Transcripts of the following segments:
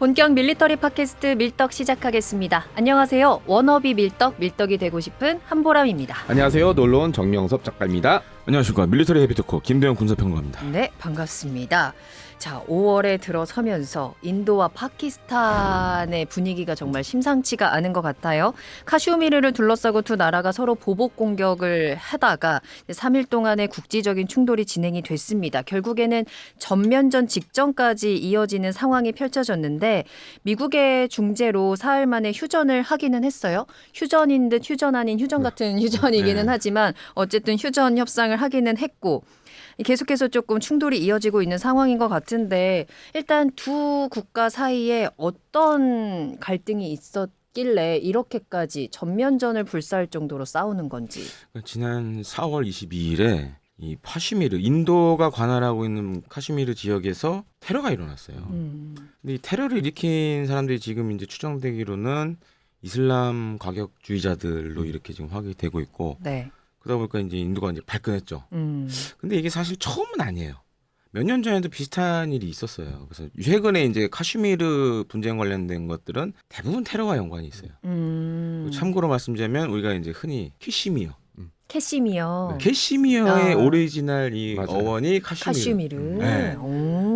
본격 밀리터리 팟캐스트 밀떡 시작하겠습니다. 안녕하세요. 워너비 밀떡이 되고 싶은 한보람입니다. 안녕하세요. 놀러온 정명섭 작가입니다. 안녕하십니까. 밀리터리 헤비토커 김도영 군사평론가입니다. 네, 반갑습니다. 자, 5월에 들어서면서 인도와 파키스탄의 분위기가 정말 심상치가 않은 것 같아요. 카슈미르를 둘러싸고 두 나라가 서로 보복 공격을 하다가 3일 동안의 국지적인 충돌이 진행이 됐습니다. 결국에는 전면전 직전까지 이어지는 상황이 펼쳐졌는데 미국의 중재로 사흘 만에 휴전을 하기는 했어요. 휴전인 듯 휴전 아닌 휴전 같은 휴전이기는 하지만 어쨌든 휴전 협상을 하기는 했고 계속해서 조금 충돌이 이어지고 있는 상황인 것 같은데 일단 두 국가 사이에 어떤 갈등이 있었길래 이렇게까지 전면전을 불사할 정도로 싸우는 건지. 지난 4월 22일에 이 카슈미르, 인도가 관할하고 있는 카슈미르 지역에서 테러가 일어났어요. 근데 이 테러를 일으킨 사람들이 지금 이제 추정되기로는 이슬람 과격주의자들로 이렇게 지금 확인이 되고 있고. 네. 그러다 보니까 이제 인도가 이제 발끈했죠. 근데 이게 사실 처음은 아니에요. 몇 년 전에도 비슷한 일이 있었어요. 그래서 최근에 이제 카슈미르 분쟁 관련된 것들은 대부분 테러와 연관이 있어요. 참고로 말씀드리면 우리가 이제 흔히 캐시미어. 캐시미어의 오리지널 이 맞아요. 어원이 카슈미르. 네.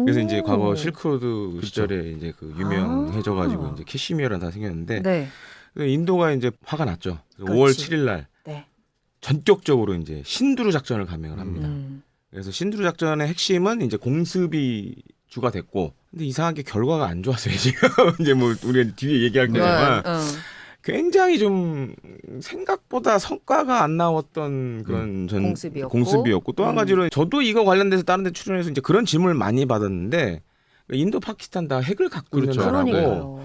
그래서 이제 과거 실크로드 시절에 이제 그 유명해져가지고 이제 캐시미어라는 단어가 생겼는데 네. 인도가 이제 화가 났죠. 5월 7일 날. 네. 전격적으로 이제 신두루 작전을 감행을 합니다. 그래서 신두루 작전의 핵심은 이제 공습이 주가 됐고, 근데 이상하게 결과가 안 좋았어요. 지금 이제 뭐 우리가 뒤에 얘기할 거지만 굉장히 좀 생각보다 성과가 안 나왔던 그런 공습이었고 또 한 가지로 저도 이거 관련돼서 다른 데 출연해서 이제 그런 질문을 많이 받았는데 인도, 파키스탄 다 핵을 갖고 있는 나라고.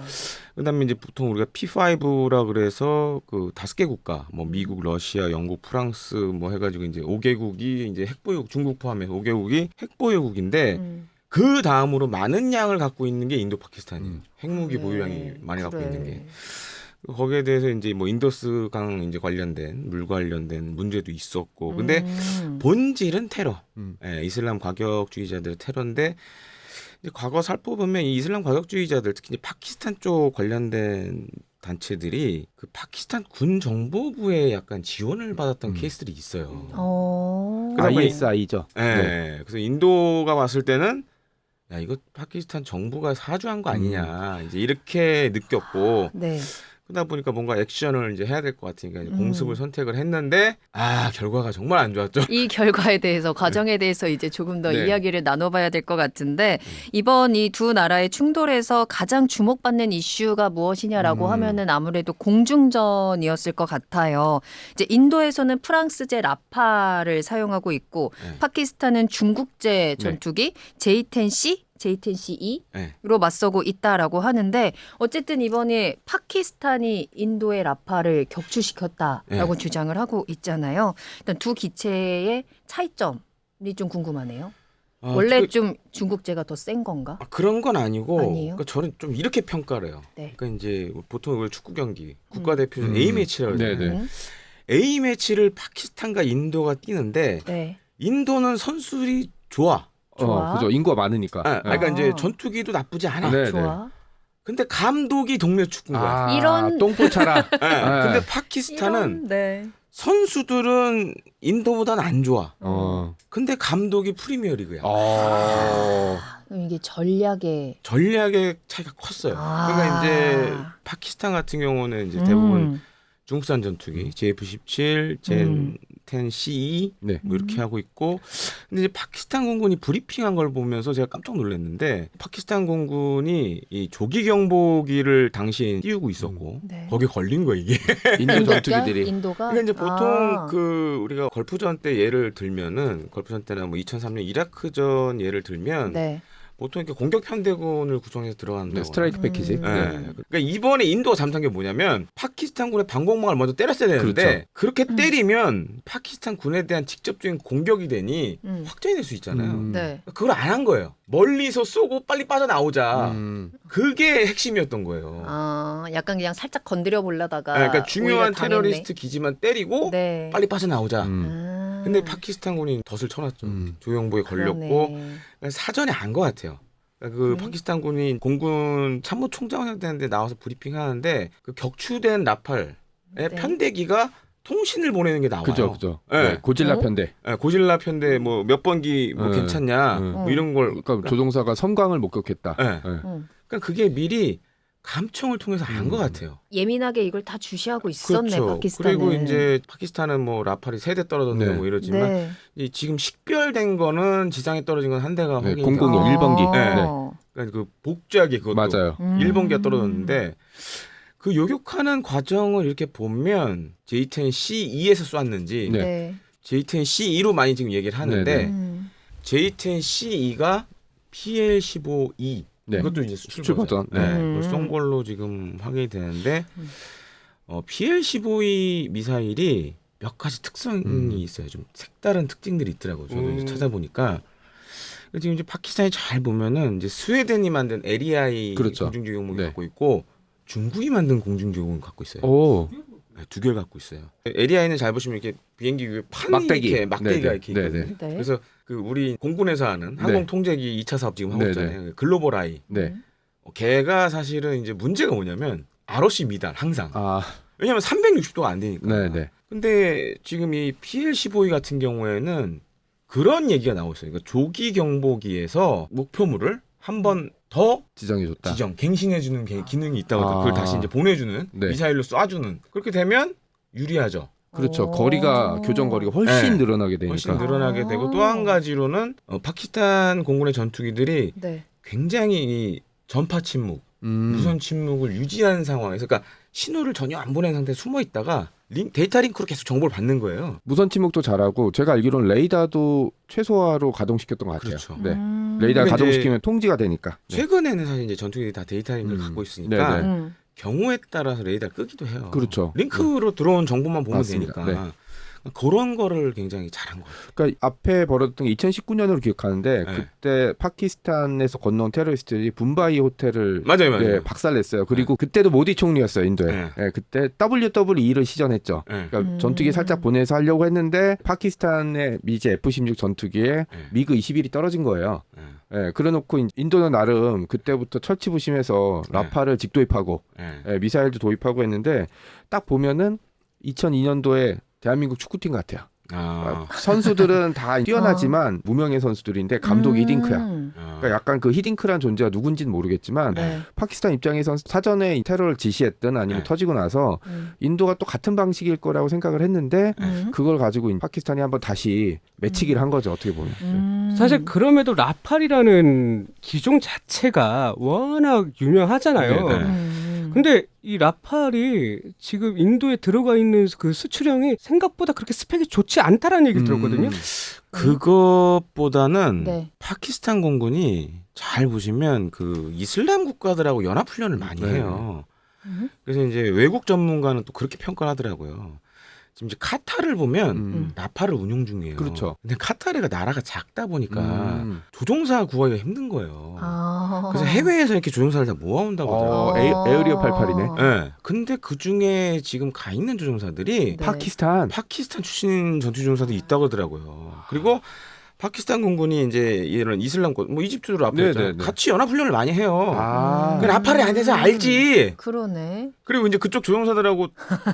그다음에 이제 보통 우리가 P5라 그래서 그 5개 국가, 뭐 미국, 러시아, 영국, 프랑스 뭐 해가지고 이제 5개국이 이제 핵보유, 중국 포함해서 5개국이 핵보유국인데 그 다음으로 많은 양을 갖고 있는 게 인도, 파키스탄이에요. 핵무기 보유량이 많이 갖고 있는 게. 거기에 대해서 이제 뭐 인더스강 이제 관련된 물 관련된 문제도 있었고, 근데 본질은 테러, 이슬람 과격주의자들의 테러인데. 과거 살펴보면 이 이슬람 과격주의자들 특히 파키스탄 쪽 관련된 단체들이 그 파키스탄 군 정보부에 약간 지원을 받았던 케이스들이 있어요. ISI죠. 네. 그래서 인도가 봤을 때는 야 이거 파키스탄 정부가 사주한 거 아니냐 이제 이렇게 느꼈고. 네. 그러다 보니까 뭔가 액션을 이제 해야 될 것 같으니까 공습을 선택을 했는데 결과가 정말 안 좋았죠. 이 결과에 대해서 과정에 대해서 이제 조금 더 이야기를 나눠봐야 될 것 같은데 이번 이 두 나라의 충돌에서 가장 주목받는 이슈가 무엇이냐라고 하면은 아무래도 공중전이었을 것 같아요. 이제 인도에서는 프랑스제 라파를 사용하고 있고 파키스탄은 중국제 전투기 J-10C로 맞서고 있다라고 하는데 어쨌든 이번에 파키스탄이 인도의 라파를 격추시켰다라고 주장을 하고 있잖아요. 일단 두 기체의 차이점이 좀 궁금하네요. 원래 좀 중국제가 더 센 건가? 그런 건 아니고 그러니까 저는 좀 이렇게 평가를 해요. 네. 그러니까 이제 보통 이걸 축구 경기 국가대표 A매치라고 하잖아요. A매치를 파키스탄과 인도가 뛰는데 인도는 선수들이 좋아. 그죠. 인구가 많으니까. 그러니까 이제 전투기도 나쁘지 않아. 좋아. 근데 감독이 동네 축구인 거야. 이런 똥포 차라. 근데 파키스탄은 선수들은 인도보다는 안 좋아. 근데 감독이 프리미어리그야. 그럼 이게 전략의 차이가 컸어요. 그러니까 이제 파키스탄 같은 경우는 이제 대부분 중국산 전투기 JF-17, 젠10CE 뭐 이렇게 하고 있고, 근데 이제 파키스탄 공군이 브리핑한 걸 보면서 제가 깜짝 놀랐는데 파키스탄 공군이 이 조기 경보기를 당시에 띄우고 있었고 거기에 걸린 거야 이게. 인도 전투기들이. 인도가. 근데 이제 보통 그 우리가 걸프전 때 예를 들면은 걸프전 때나 뭐 2003년 이라크전 예를 들면. 보통 이렇게 공격 편대군을 구성해서 들어가는데 스트라이크 패키지. 그러니까 이번에 인도가 잘못한 게 뭐냐면 파키스탄군의 방공망을 먼저 때렸어야 되는데 그렇게 때리면 파키스탄 군에 대한 직접적인 공격이 되니 확전이 될 수 있잖아요. 그걸 안 한 거예요. 멀리서 쏘고 빨리 빠져나오자. 그게 핵심이었던 거예요. 약간 그냥 살짝 건드려 보려다가 그러니까 중요한 테러리스트 기지만 때리고 빨리 빠져나오자. 근데 파키스탄군이 덫을 쳐놨죠. 조영보에 걸렸고 사전에 안 것 같아요. 그 네. 파키스탄군이 공군 참모총장 되는데 나와서 브리핑하는데 그 격추된 라팔의 네. 편대기가 통신을 보내는 게 나와요. 그죠. 네. 네, 고질라 어? 편대. 네, 고질라 편대 뭐 몇 번기 뭐 네. 괜찮냐 네. 뭐 이런 걸. 그러니까 조종사가 섬광을 목격했다. 네. 네. 그러니까 그게 미리 감청을 통해서 안 것 같아요. 예민하게 이걸 다 주시하고 있었네 그렇죠. 파키스탄은. 그리고 이제 파키스탄은 뭐 라팔이 3대 떨어졌네 네. 뭐 이러지만 네. 이 지금 식별된 거는 지상에 떨어진 건 한 대가 네, 확인이 001 되고 일번기. 어. 그러니까 그 복잡하게 그것도 맞아요. 1번기가 떨어졌는데 그 요격하는 과정을 이렇게 보면 J10C2에서 쐈는지 네. 네. J10C2로 많이 지금 얘기를 하는데 네, 네. J10C2가 PL15E 네. 이것도 이제 수출 버전. 네. 네. 그걸 쏜 걸로 지금 확인이 되는데 PL15E 미사일이 몇 가지 특성이 있어요. 좀 색다른 특징들이 있더라고요. 저도 이제 찾아보니까 지금 이제 파키스탄이 잘 보면은 이제 스웨덴이 만든 LEI 그렇죠. 공중주의공을 네. 갖고 있고 중국이 만든 공중주의공을 갖고 있어요. 오. 네, 두 개를 갖고 있어요. LEI는 잘 보시면 이렇게 비행기 위에 판이 막대기. 이렇게 막대기가 네네. 이렇게 있거든요. 네. 그래서 그 우리 공군에서 하는 항공 통제기 2차 사업 지금 하고 네네. 있잖아요. 글로벌 아이. 네. 걔가 사실은 이제 문제가 뭐냐면 ROC 미달 항상. 아, 왜냐면 360도가 안 되니까. 네네. 근데 지금 이 PL15E 같은 경우에는 그런 얘기가 나오고 있어요. 그러니까 조기 경보기에서 목표물을 한 번 더 지정해줬다. 지정, 갱신해주는 기능이 있다고 하더라고요. 그걸 다시 이제 보내주는 네. 미사일로 쏴주는. 그렇게 되면 유리하죠. 그렇죠. 오. 거리가 교전 거리가 훨씬 네. 늘어나게 되니까. 훨씬 늘어나게 되고 또 한 가지로는 파키스탄 공군의 전투기들이 네. 굉장히 이 전파 침묵, 무선 침묵을 유지한 상황에서 그러니까 신호를 전혀 안 보낸 상태에 숨어 있다가 데이터 링크로 계속 정보를 받는 거예요. 무선 침묵도 잘하고 제가 알기로는 레이더도 최소화로 가동시켰던 것 같아요. 그렇죠. 네. 레이더 근데 가동시키면 통지가 되니까. 네. 최근에는 사실 이제 전투기들이 다 데이터 링크를 갖고 있으니까 네네. 경우에 따라서 레이더를 끄기도 해요. 그렇죠. 링크로 들어온 정보만 보면 맞습니다. 되니까. 그런 거를 굉장히 잘한 거예요. 그러니까 앞에 벌어졌던 게 2019년으로 기억하는데 네. 그때 파키스탄에서 건너온 테러리스트들이 분바이 호텔을 맞아요. 네, 박살냈어요. 그리고 그때도 모디 총리였어요, 인도에. 네. 네, 그때 WWE를 시전했죠. 네. 그러니까 전투기 살짝 보내서 하려고 했는데 파키스탄의 미제 F-16 전투기에 미그 21이 떨어진 거예요. 네. 예, 그래놓고 인도는 나름 그때부터 철치부심해서 라파를 직도입하고 네. 미사일도 도입하고 했는데 딱 보면은 2002년도에 대한민국 축구팀 같아요. 선수들은 다 뛰어나지만 무명의 선수들인데 감독이 히딩크야. 그러니까 약간 그 히딩크란 존재가 누군지는 모르겠지만 네. 파키스탄 입장에선 사전에 이 테러를 지시했든 아니면 네. 터지고 나서 인도가 또 같은 방식일 거라고 생각을 했는데 그걸 가지고 파키스탄이 한번 다시 매치기를 한 거죠. 어떻게 보면. 사실 그럼에도 라팔이라는 기종 자체가 워낙 유명하잖아요. 네. 근데 이 라팔이 지금 인도에 들어가 있는 그 수출형이 생각보다 그렇게 스펙이 좋지 않다라는 얘기를 들었거든요. 그것보다는 네. 파키스탄 공군이 잘 보시면 그 이슬람 국가들하고 연합 훈련을 많이 해요. 그래서 이제 외국 전문가는 또 그렇게 평가를 하더라고요. 지금 이제 카타르를 보면 라팔을 운용 중이에요. 그렇죠. 근데 카타르가 나라가 작다 보니까 조종사 구하기가 힘든 거예요. 그래서 해외에서 이렇게 조종사를 다 모아온다고 하더라고요. 에어리어 88이네. 네. 근데 그 중에 지금 가 있는 조종사들이 네. 파키스탄. 출신 전투 조종사도 있다고 하더라고요. 그리고 파키스탄 공군이 이제 이런 이슬람권, 뭐 이집트로 앞에 있잖아요. 네네네. 같이 연합 훈련을 많이 해요. 아. 그 라팔이 안 돼서 알지. 그러네. 그리고 이제 그쪽 조종사들하고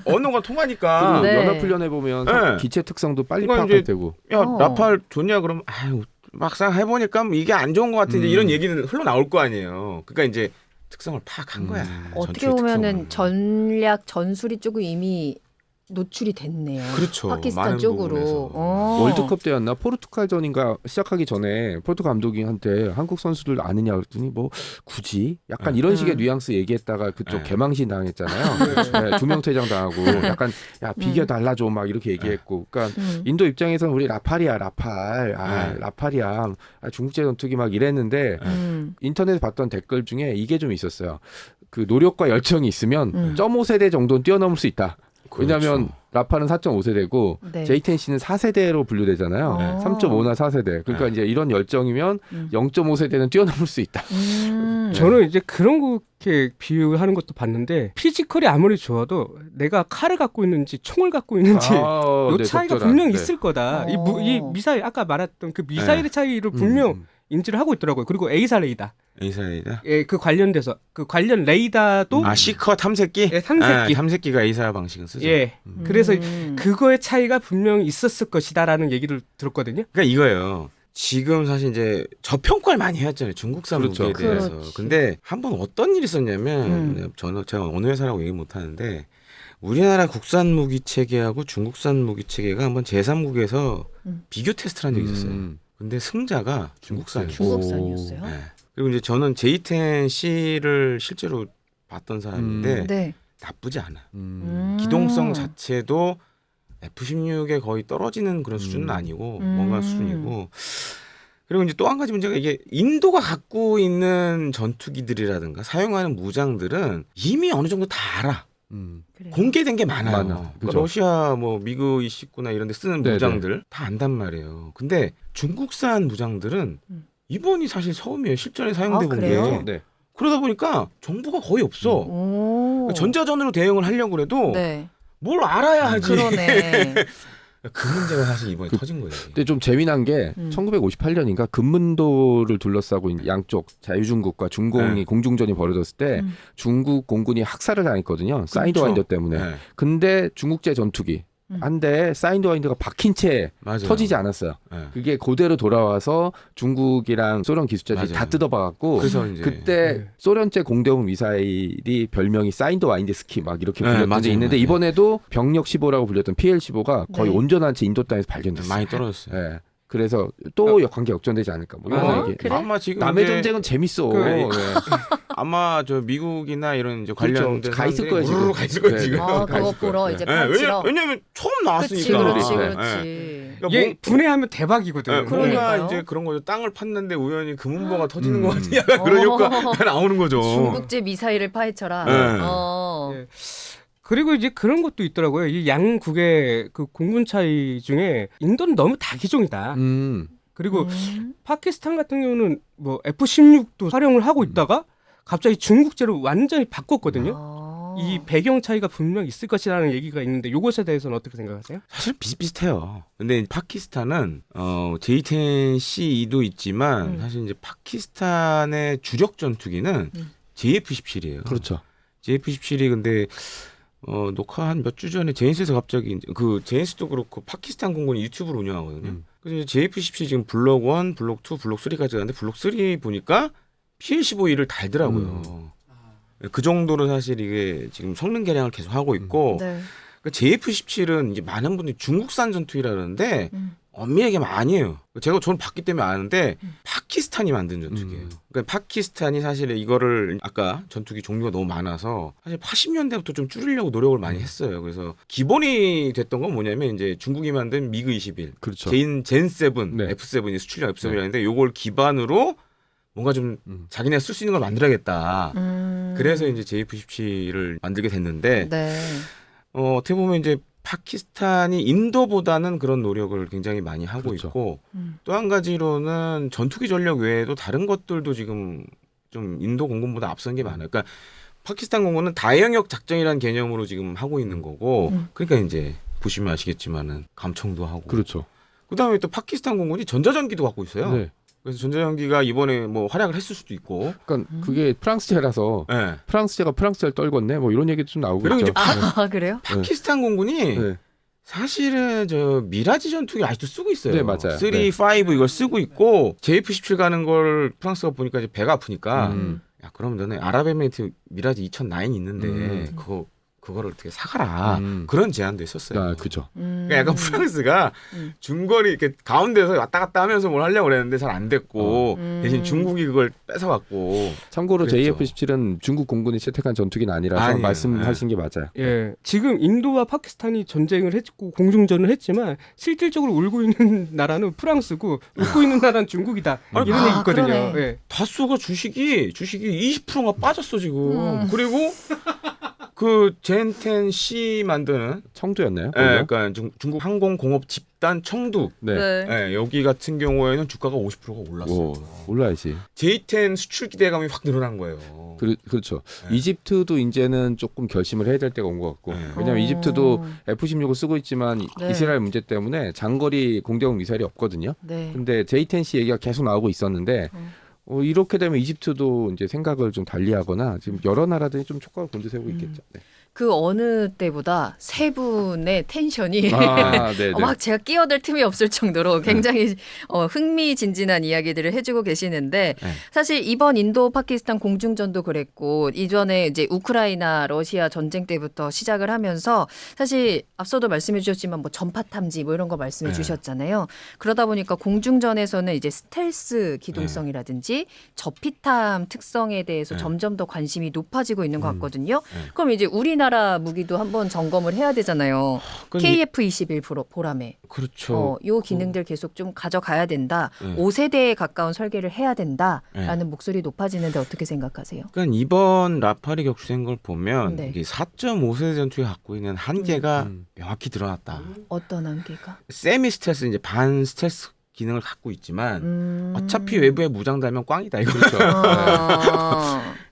언어가 통하니까 네. 연합훈련해 보면 네. 기체 특성도 빨리 그러니까 파악할 이제 테고. 야 라팔 좋냐 그러면 아유 막상 해보니까 뭐 이게 안 좋은 것 같은 이제 이런 얘기는 흘러나올 거 아니에요. 그러니까 이제 특성을 파악한 거야. 어떻게 전투의 보면은 특성을. 전략 전술이 조금 이미 노출이 됐네요. 그렇죠. 파키스탄 많은 쪽으로. 부분에서. 월드컵 때였나 포르투갈전인가 시작하기 전에 포르투갈 감독님한테 한국 선수들 아느냐 그랬더니 뭐 굳이 약간 이런 식의 뉘앙스 얘기했다가 그쪽 개망신 당했잖아요. 네, 두명 퇴장 당하고 약간 야 비교 달라줘 막 이렇게 얘기했고 그러니까 인도 입장에서는 우리 라팔이야 라팔 라팔이야 중국제 전투기 막 이랬는데 인터넷에 봤던 댓글 중에 이게 좀 있었어요. 그 노력과 열정이 있으면 0.5세대 정도는 뛰어넘을 수 있다. 왜냐하면 라팔은 4.5세대고 네. J10C는 4세대로 분류되잖아요. 3.5나 4세대. 그러니까 이제 이런 열정이면 0.5세대는 뛰어넘을 수 있다. 저는 이제 그런 거게 비유하는 것도 봤는데 피지컬이 아무리 좋아도 내가 칼을 갖고 있는지 총을 갖고 있는지 요 네, 차이가 적절한, 분명 네. 있을 거다. 이 미사일 아까 말했던 그 미사일의 차이를 분명 인지를 하고 있더라고요. 그리고 에이사 레이더. 에이사이다. 예, 그 관련돼서 그 관련 레이더도 시커 탐색기? 예, 탐색기. 탐색기가 에이사 방식은 쓰죠. 예. 그래서 그거의 차이가 분명히 있었을 것이다라는 얘기를 들었거든요. 그러니까 이거예요. 지금 사실 이제 저평가를 많이 해왔잖아요. 중국산 그렇죠. 무기에 대해서. 그렇지. 근데 한 번 어떤 일이 있었냐면 제가 어느 회사라고 얘기 못 하는데 우리나라 국산 무기 체계하고 중국산 무기 체계가 한번 제3국에서 비교 테스트를 한 적이 있었어요. 근데 승자가 중국산이었어요. 중국산이었어요. 네. 그리고 이제 저는 J10C를 실제로 봤던 사람인데 네. 나쁘지 않아. 음. 기동성 자체도 F-16에 거의 떨어지는 그런 수준은 아니고 뭔가 수준이고. 그리고 이제 또 한 가지 문제가 이게 인도가 갖고 있는 전투기들이라든가 사용하는 무장들은 이미 어느 정도 다 알아. 그래요. 공개된 게 많아요. 많아. 그러니까 그죠. 러시아 뭐 미그 29나 이런 데 쓰는 네네. 무장들 다 안단 말이에요. 근데 중국산 무장들은 이번이 사실 처음이에요. 실전에 사용돼 아, 본 그래요? 게. 네. 그러다 보니까 정보가 거의 없어. 오. 전자전으로 대응을 하려고 해도 네. 뭘 알아야 하지. 그러네. 그 문제가 사실 이번에 터진 거예요. 근데 좀 재미난 게 1958년인가 금문도를 둘러싸고 있는 양쪽 자유중국과 중공이 네. 공중전이 벌어졌을 때 중국 공군이 학살을 당했거든요. 사이드 와인더 때문에. 네. 근데 중국제 전투기 한 대에 사이드 와인더가 박힌 채 맞아요. 터지지 않았어요. 네. 그게 그대로 돌아와서 중국이랑 소련 기술자들이 맞아요. 다 뜯어봐갖고 그래서 이제 그때 네. 소련제 공대공 미사일이 별명이 사인드 와인드 스키 막 이렇게 네, 불렸던 맞아요, 게 있는데 맞아요. 이번에도 병력 15라고 불렸던 PL15가 거의 네. 온전한 채 인도 땅에서 발견됐어요. 많이 떨어졌어요. 예. 그래서 또 관계 역전되지 않을까. 뭐 이런 얘기. 그래? 아마 지금 남의 이제 전쟁은 재밌어. 그- 네. 아마 저 미국이나 이런 이제 그렇죠. 관련된 가 있을 사람들이 거예요, 지금. 우르르 가 있을 거예요 네, 지금. 네. 아, 다 그거 있을 거예요. 보러 이제 네, 팔찌러. 왜냐면 처음 그렇지, 나왔으니까. 그렇지, 네. 그렇지. 그러니까 얘 뭐- 분해하면 대박이거든. 네, 요 뭔가 그러니까요. 이제 그런 거죠. 땅을 팠는데 우연히 금은보가 터지는 것 같은 약간 그런 어. 효과가 나오는 거죠. 중국제 미사일을 파헤쳐라. 네. 예. 그리고 이제 그런 것도 있더라고요. 이 양국의 그 공군 차이 중에 인도는 너무 다기종이다. 그리고 파키스탄 같은 경우는 뭐 F-16도 활용을 하고 있다가 갑자기 중국제로 완전히 바꿨거든요. 아. 이 배경 차이가 분명 있을 것이라는 얘기가 있는데 이것에 대해서는 어떻게 생각하세요? 사실 비슷비슷해요. 근데 파키스탄은 J10C2도 있지만 사실 이제 파키스탄의 주력 전투기는 JF-17이에요. 그렇죠. JF-17이 근데 녹화 한 몇 주 전에 제인스에서 갑자기 이제 그 제인스도 그렇고 파키스탄 공군이 유튜브를 운영하거든요. 그래서 JF-17 지금 블록 1, 블록 2, 블록 3까지 가는데 블록 3 보니까 PL-15E를 달더라고요. 그 정도로 사실 이게 지금 성능 개량을 계속 하고 있고 네. 그 JF-17은 이제 많은 분들이 중국산 전투기라 그러는데 엄밀하게 아니에요. 저는 봤기 때문에 아는데 파키스탄이 만든 전투기예요. 그러니까 파키스탄이 사실 이거를 아까 전투기 종류가 너무 많아서 사실 80년대부터 좀 줄이려고 노력을 많이 했어요. 그래서 기본이 됐던 건 뭐냐면 이제 중국이 만든 미그 21, 그렇죠. 젠7, 네. F7이 수출용 F7이라는데 요걸 기반으로 뭔가 좀 자기네가 쓸 수 있는 걸 만들어야겠다. 그래서 이제 JF-17을 만들게 됐는데 네. 어떻게 보면 이제 파키스탄이 인도보다는 그런 노력을 굉장히 많이 하고 그렇죠. 있고 또 한 가지로는 전투기 전력 외에도 다른 것들도 지금 좀 인도 공군보다 앞선 게 많아요. 그러니까 파키스탄 공군은 다영역 작전이라는 개념으로 지금 하고 있는 거고 그러니까 이제 보시면 아시겠지만은 감청도 하고 그렇죠. 그다음에 또 파키스탄 공군이 전자전기도 갖고 있어요. 네. 그래서 전자전기가 이번에 뭐 활약을 했을 수도 있고 그러니까 그게 프랑스제라서 네. 프랑스제가 프랑스제를 떨궜네. 뭐 이런 얘기도 좀 나오고 그리고 있죠. 이제 아, 그래요? 파키스탄 공군이 네. 사실은 저 미라지 전투기 아직도 쓰고 있어요. 네, 맞아요. 3, 네. 5 이걸 쓰고 있고 JF-17 가는 걸 프랑스가 보니까 이제 배가 아프니까 야 그럼 너네 아랍에미리트 미라지 2009 있는데 그거를 어떻게 사가라 그런 제안도 있었어요. 아, 그죠. 그러니까 약간 프랑스가 중거리 이렇게 가운데서 왔다 갔다 하면서 뭘 하려고 그랬는데 잘 안 됐고 대신 중국이 그걸 뺏어갔고 참고로 그랬죠. JF-17은 중국 공군이 채택한 전투기는 아니라서 아니에요. 말씀하신 게 맞아요. 예, 지금 인도와 파키스탄이 전쟁을 했고 공중전을 했지만 실질적으로 울고 있는 나라는 프랑스고 웃고 있는 나라는 중국이다. 아니, 이런 얘기 있거든요. 그러네. 예. 다수가 주식이 20%가 빠졌어 지금. 그리고 그 젠텐 C 만드는 청두였나요? 예, 그러니까 중국 항공공업 집단 청두 네. 예, 여기 같은 경우에는 주가가 50%가 올랐어요. 오, 올라야지. J10 수출 기대감이 확 늘어난 거예요. 그렇죠. 네. 이집트도 이제는 조금 결심을 해야 될 때가 온 것 같고. 네. 왜냐하면 이집트도 F-16을 쓰고 있지만 네. 이스라엘 문제 때문에 장거리 공대공 미사일이 없거든요. 네. 근데 J10C 얘기가 계속 나오고 있었는데 이렇게 되면 이집트도 이제 생각을 좀 달리하거나 지금 여러 나라들이 좀 촉각을 곤두세우고 있겠죠. 네. 그 어느 때보다 세 분의 텐션이 아, 네, 네. 막 제가 끼어들 틈이 없을 정도로 굉장히 흥미진진한 이야기들을 해주고 계시는데 네. 사실 이번 인도 파키스탄 공중전도 그랬고 이전에 이제 우크라이나 러시아 전쟁 때부터 시작을 하면서 사실 앞서도 말씀해 주셨지만 뭐 전파 탐지 뭐 이런 거 말씀해 네. 주셨잖아요. 그러다 보니까 공중전에서는 이제 스텔스 기동성이라든지 저피탐 특성에 대해서 네. 점점 더 관심이 높아지고 있는 것 같거든요. 네. 그럼 이제 우리나라 무기도 한번 점검을 해야 되잖아요. KF-21 보람에. 그렇죠. 요 기능들 계속 좀 가져가야 된다. 네. 5세대에 가까운 설계를 해야 된다라는 목소리 높아지는데 어떻게 생각하세요? 그러니까 이번 라팔이 격추된 걸 보면 네. 이게 4.5세대 전투가 갖고 있는 한계가 음. 명확히 드러났다. 어떤 한계가? 세미 스텔스 이제 반 스텔스 기능을 갖고 있지만 어차피 음. 외부에 무장 달면 꽝이다 이거. 그렇죠.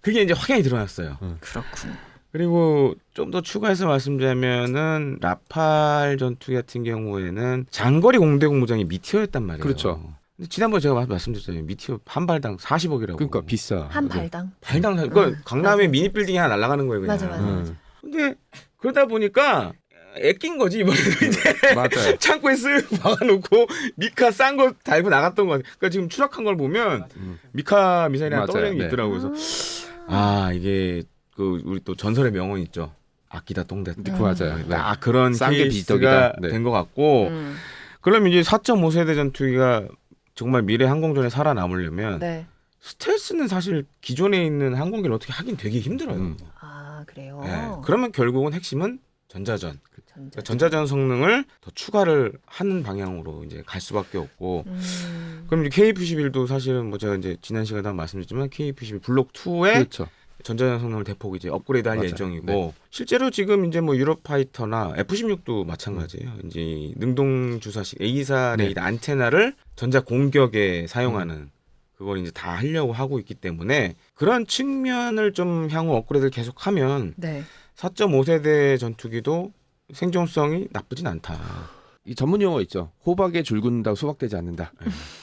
그게 이제 확연히 드러났어요. 그렇군. 그리고 좀 더 추가해서 말씀드리면은 라팔 전투기 같은 경우에는 장거리 공대공 무장이 미티어였단 말이에요. 그렇죠. 근데 지난번에 제가 말씀드렸잖아요. 미티어 한 발당 40억이라고. 그러니까 비싸. 한 네. 발당. 발당 그러니까 강남에 맞아. 미니 빌딩이 하나 날아가는 거예요. 그냥. 맞아, 맞아. 음. 근데 그러다 보니까 애낀 거지 이번에도 이제 맞아요. 창고에 쓱 박아놓고 미카 싼 거 달고 나갔던 거 같아요. 그러니까 지금 추락한 걸 보면 미카 미사일이 하나 맞아요. 떨어지는 게 네. 있더라고요. 그래서 이게 그 우리 또 전설의 명언 있죠. 아끼다 똥됐다. 맞아요. 네. 딱 그런 싼게 케이스가 비덕이다. 네. 된 것 같고 그럼 이제 4.5세대 전투기가 정말 미래 항공전에 살아남으려면 네. 스텔스는 사실 기존에 있는 항공기를 어떻게 하긴 되게 힘들어요. 아 그래요. 네. 그러면 결국은 핵심은 전자전. 전자. 그러니까 전자전 성능을 더 추가를 하는 방향으로 이제 갈 수밖에 없고 그럼 이제 KF-11도 사실은 뭐 제가 이제 지난 시간에 한번 말씀드렸지만 KF-11 블록 2에 그렇죠. 전자전 성능을 대폭 이제 업그레이드할 맞아요. 예정이고 네. 실제로 지금 이제 뭐 유로파이터나 F-16도 마찬가지예요. 이제 능동 주사식 A4 네. 레이더 안테나를 전자 공격에 사용하는 그걸 이제 다 하려고 하고 있기 때문에 그런 측면을 좀 향후 업그레이드를 계속하면 네. 4.5세대 전투기도 생존성이 나쁘진 않다. 이 전문 용어 있죠. 호박에 줄 긋는다고 수박되지 않는다.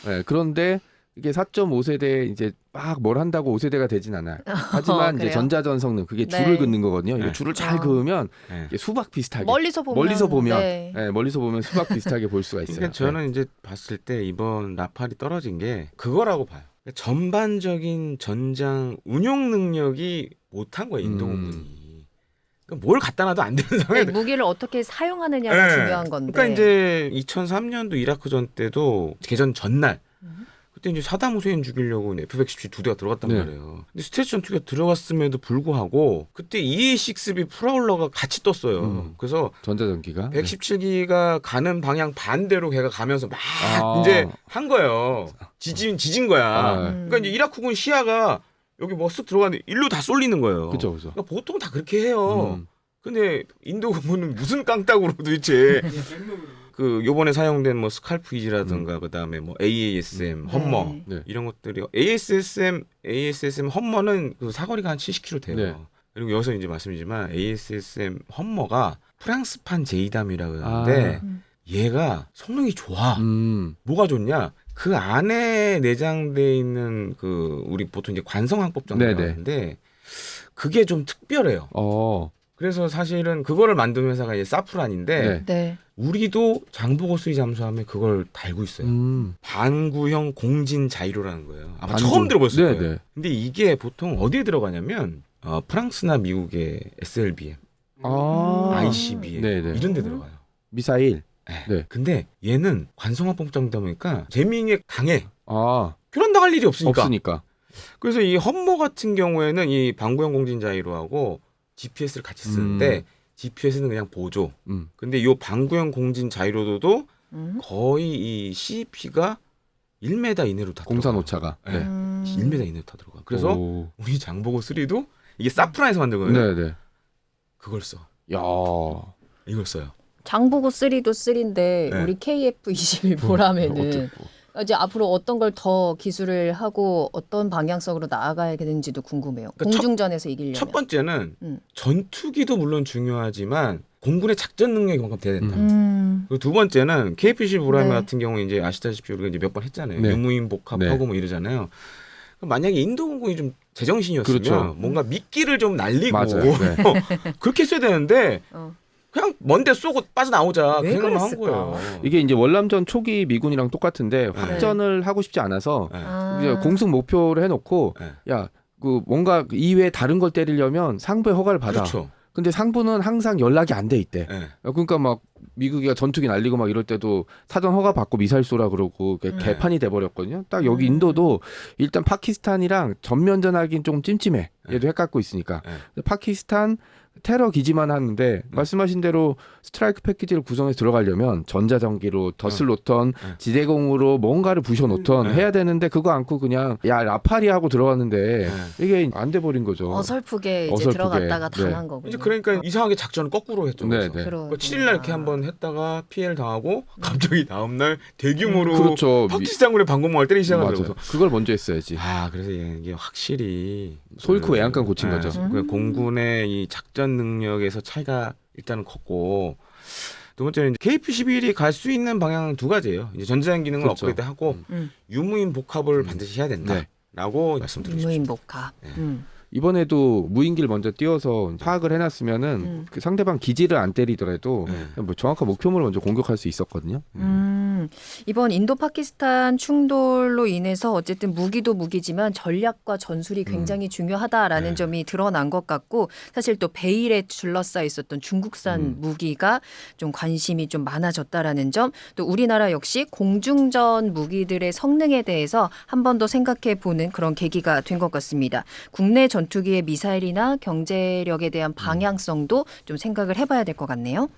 네, 그런데 이게 4.5세대 이제 막 뭘 한다고 5세대가 되진 않아요. 하지만 이제 그래요? 전자전 성능 그게 네. 줄을 긋는 거거든요. 이거 네. 줄을 잘 그으면 네. 이게 수박 비슷하게 멀리서 보면 네. 네, 멀리서 보면 수박 비슷하게 볼 수가 있어요. 그러니까 저는 이제 봤을 때 이번 라팔이 떨어진 게 그거라고 봐요. 그러니까 전반적인 전장 운용 능력이 못한 거예요 인도군이. 그러니까 뭘 갖다 놔도 안 되는 상황에. 네, 무기를 어떻게 사용하느냐가 네. 중요한 건데. 그러니까 이제 2003년도 이라크전 때도 개전 전날 그때 이제 사담 후세인 죽이려고 F-117 두 대가 들어갔단 네. 말이에요. 근데 스텔스 전투기가 들어갔음에도 불구하고 그때 EA6B 프라울러가 같이 떴어요. 그래서 전자전기가 117기가 가는 방향 반대로 걔가 가면서 막 아. 이제 한 거예요. 지진 거야. 아. 그러니까 이제 이라크군 시야가 여기 뭐 쓱 들어가는데 일로 다 쏠리는 거예요. 그죠, 그죠. 그러니까 보통 다 그렇게 해요. 음. 근데 인도군은 무슨 깡따구로 도대체 그 요번에 사용된 뭐 스칼프 이지라든가 그다음에 뭐 AASM 험머 네. 이런 것들이 ASSM 험머는 그 사거리가 한 70km 돼요. 네. 그리고 여기서 이제 말씀드리지만 ASSM 험머가 프랑스판 제이담이라고 하는데 얘가 성능이 좋아. 뭐가 좋냐? 그 안에 내장돼 있는 그 우리 보통 이제 관성항법 정도라고 네네. 하는데 그게 좀 특별해요. 그래서 사실은 그거를 만든 회사가 이제 사프란인데 네. 네. 우리도 장보고 수리 잠수함에 그걸 달고 있어요. 반구형 공진 자이로라는 거예요. 아마 처음 들어봤을 네, 거예요. 네. 근데 이게 보통 어디에 들어가냐면 프랑스나 미국의 SLBM, ICBM 네, 네. 이런 데 들어가요. 미사일. 네. 네. 근데 얘는 관성화법 정도다 보니까 재밍에 강해. 아, 교란당할 일이 없으니까. 없으니까. 그래서 이 험머 같은 경우에는 이 방구형 공진 자이로하고 GPS를 같이 쓰는데 GPS는 그냥 보조. 근데 이 방구형 공진 자이로도 거의 이 CP가 1m 이내로 다 공산 들어가요. 오차가. 네. 네. 1m 이내로 다 들어가. 그래서 오. 우리 장보고 3도 이게 사프란에서 만들거든요. 네, 네. 그걸 써. 야. 이걸 써요. 장보고 3도 3인데 네. 우리 KF-21 보라매는 이제 앞으로 어떤 걸 더 기술을 하고 어떤 방향성으로 나아가야 되는지도 궁금해요. 그러니까 공중전에서 이기려면. 첫 번째는 음. 전투기도 물론 중요하지만 공군의 작전 능력이 그만큼 돼야 된다. 그리고 두 번째는 KPC 보라매 네. 같은 경우 이제 아시다시피 우리가 이제 몇 번 했잖아요. 네. 유무인 복합하고 네. 뭐 이러잖아요. 그럼 만약에 인도 공군이 좀 제정신이었으면 그렇죠. 뭔가 미끼를 좀 날리고 맞아요. 네. 그렇게 했어야 되는데 어. 그냥 먼데 쏘고 빠져나오자 왜 그런 한 그랬을까? 거예요. 이게 이제 월남전 초기 미군이랑 똑같은데 확전을 하고 싶지 않아서 네. 이제 공승 목표를 해놓고 네. 야 그 뭔가 그 이외에 다른 걸 때리려면 상부의 허가를 받아. 그렇죠. 근데 상부는 항상 연락이 안 돼 있대. 네. 그러니까 막 미국이가 전투기 날리고 막 이럴 때도 사전 허가 받고 미사일 쏘라 그러고 개판이 돼버렸거든요. 딱 여기 인도도 일단 파키스탄이랑 전면전하기는 좀 찜찜해. 얘도 핵 갖고 있으니까. 네. 파키스탄 테러 기지만 하는데 말씀하신 대로 스트라이크 패키지를 구성해서 들어가려면 전자전기로 덫을 놓던 지대공으로 뭔가를 부셔놓던 해야 되는데 그거 않고 그냥 야 라파리 하고 들어갔는데 이게 안 돼버린 거죠. 어설프게 이제 어설프게. 들어갔다가 네. 당한 거군요. 이제 그러니까 이상하게 작전을 거꾸로 했죠. 네, 그래서. 네. 그러니까 7일날 이렇게 한번 했다가 피해를 당하고 갑자기 다음날 대규모로 그렇죠. 파키스탄군의 방공망을 때리기 시작하더라고요. 맞아요. 그걸 먼저 했어야지. 그래서 이게 확실히 소일크 외양간 고친 거죠. 그 공군의 이 작전 능력에서 차이가 일단은 컸고 두 번째는 이제 KF-11이 갈 수 있는 방향은 두 가지예요. 이제 전자장 기능을 그렇죠. 업그레이드하고 유무인 복합을 반드시 해야 된다라고 말씀드리고 싶습니다. 무인 복합. 이번에도 무인기를 먼저 띄워서 파악을 해놨으면은 그 상대방 기지를 안 때리더라도 뭐 정확한 목표물을 먼저 공격할 수 있었거든요. 이번 인도 파키스탄 충돌로 인해서 어쨌든 무기도 무기지만 전략과 전술이 굉장히 중요하다라는 점이 드러난 것 같고 사실 또 베일에 둘러싸여 있었던 중국산 무기가 좀 관심이 좀 많아졌다라는 점 또 우리나라 역시 공중전 무기들의 성능에 대해서 한 번 더 생각해 보는 그런 계기가 된 것 같습니다. 국내 전투기의 미사일이나 경제력에 대한 방향성도 좀 생각을 해봐야 될 것 같네요.